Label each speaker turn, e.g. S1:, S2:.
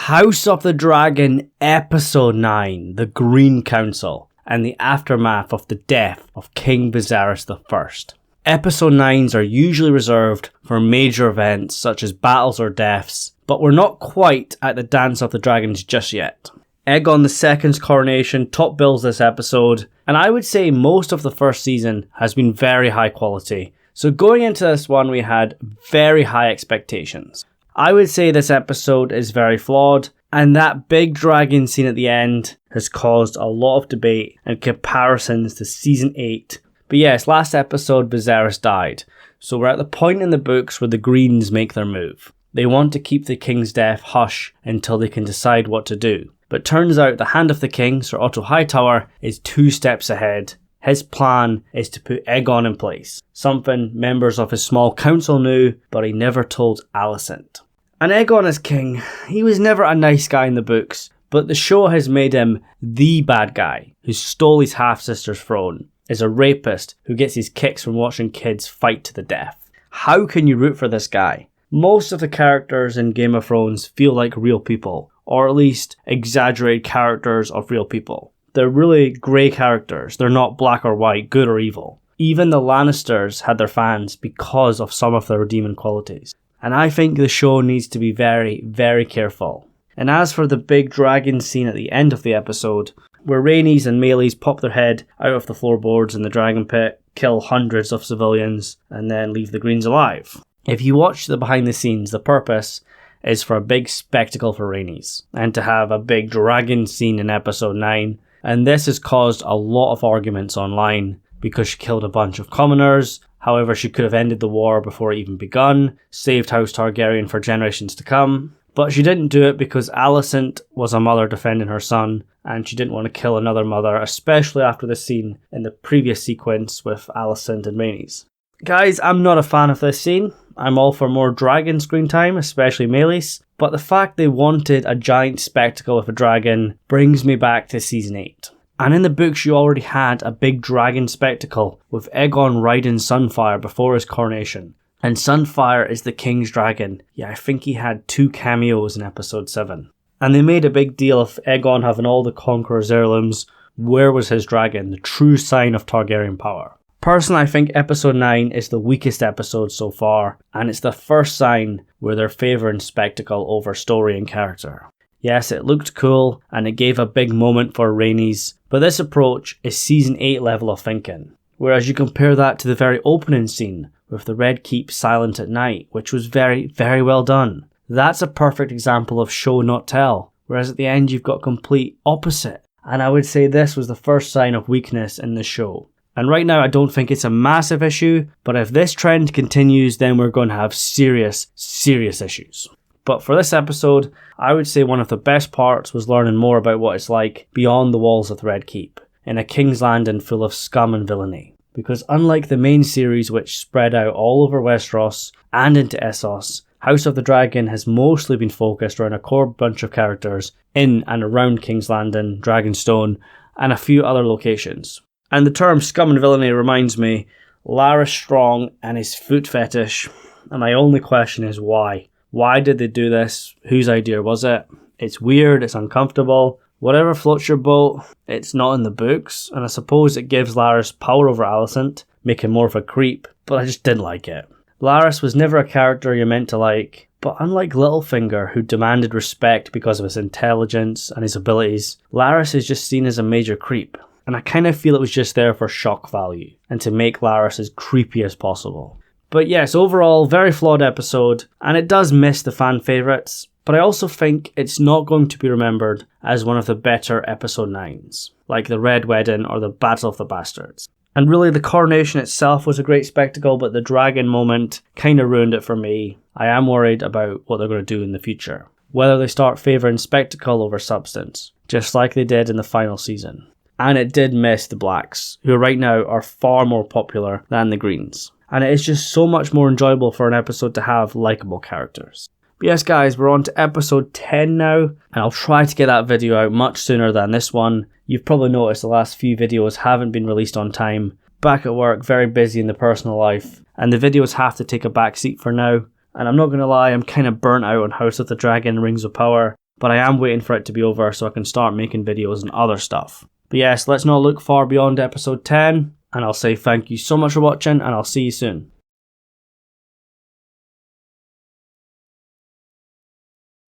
S1: House of the Dragon Episode 9, The Green Council, and the aftermath of the death of King Viserys I. Episode 9s are usually reserved for major events such as battles or deaths, but we're not quite at the Dance of the Dragons just yet. Aegon II's coronation top bills this episode, and I would say most of the first season has been very high quality, so going into this one we had very high expectations. I would say this episode is very flawed, and that big dragon scene at the end has caused a lot of debate and comparisons to Season 8. But yes, last episode Viserys died, so we're at the point in the books where the Greens make their move. They want to keep the king's death hush until they can decide what to do. But turns out the Hand of the King, Sir Otto Hightower, is 2 steps ahead. His plan is to put Aegon in place, something members of his small council knew, but he never told Alicent. And Aegon as king, he was never a nice guy in the books, but the show has made him the bad guy who stole his half-sister's throne, is a rapist who gets his kicks from watching kids fight to the death. How can you root for this guy? Most of the characters in Game of Thrones feel like real people, or at least exaggerated characters of real people. They're really grey characters, they're not black or white, good or evil. Even the Lannisters had their fans because of some of their redeeming qualities. And I think the show needs to be very, very careful. And as for the big dragon scene at the end of the episode, where Rhaenys and Meleys pop their head out of the floorboards in the dragon pit, kill hundreds of civilians, and then leave the Greens alive. If you watch the behind the scenes, the purpose is for a big spectacle for Rhaenys, and to have a big dragon scene in episode 9, and this has caused a lot of arguments online, because she killed a bunch of commoners. However, she could have ended the war before it even begun, saved House Targaryen for generations to come. But she didn't do it because Alicent was a mother defending her son, and she didn't want to kill another mother, especially after the scene in the previous sequence with Alicent and Rhaenys. Guys, I'm not a fan of this scene. I'm all for more dragon screen time, especially Meleys, but the fact they wanted a giant spectacle with a dragon brings me back to Season 8. And in the books you already had a big dragon spectacle with Aegon riding Sunfire before his coronation. And Sunfire is the king's dragon. Yeah, I think he had 2 cameos in episode 7. And they made a big deal of Aegon having all the Conqueror's heirlooms. Where was his dragon? The true sign of Targaryen power. Personally, I think episode 9 is the weakest episode so far, and it's the first sign where they're favouring spectacle over story and character. Yes, it looked cool, and it gave a big moment for Rhaenys, but this approach is Season 8 level of thinking. Whereas you compare that to the very opening scene, with the Red Keep silent at night, which was very, very well done. That's a perfect example of show not tell, whereas at the end you've got complete opposite. And I would say this was the first sign of weakness in the show. And right now I don't think it's a massive issue, but if this trend continues then we're going to have serious issues. But for this episode, I would say one of the best parts was learning more about what it's like beyond the walls of the Red Keep, in a King's Landing full of scum and villainy. Because unlike the main series which spread out all over Westeros and into Essos, House of the Dragon has mostly been focused around a core bunch of characters in and around King's Landing, Dragonstone, and a few other locations. And the term scum and villainy reminds me, Larys Strong and his foot fetish, and my only question is why? Why did they do this? Whose idea was it? It's weird, it's uncomfortable. Whatever floats your boat, it's not in the books, and I suppose it gives Larys power over Alicent, making more of a creep, but I just didn't like it. Larys was never a character you're meant to like, but unlike Littlefinger, who demanded respect because of his intelligence and his abilities, Larys is just seen as a major creep, and I kind of feel it was just there for shock value, and to make Larys as creepy as possible. But yes, overall, very flawed episode, and it does miss the fan favourites, but I also think it's not going to be remembered as one of the better episode 9s, like the Red Wedding or the Battle of the Bastards. And really the coronation itself was a great spectacle, but the dragon moment kind of ruined it for me. I am worried about what they're going to do in the future. Whether they start favouring spectacle over substance, just like they did in the final season. And it did miss the Blacks, who right now are far more popular than the Greens. And it is just so much more enjoyable for an episode to have likeable characters. But yes guys, we're on to episode 10 now, and I'll try to get that video out much sooner than this one. You've probably noticed the last few videos haven't been released on time. Back at work, very busy in the personal life, and the videos have to take a back seat for now. And I'm not going to lie, I'm kind of burnt out on House of the Dragon Rings of Power, but I am waiting for it to be over so I can start making videos and other stuff. But yes, let's not look far beyond episode 10, and I'll say thank you so much for watching, and I'll see you soon.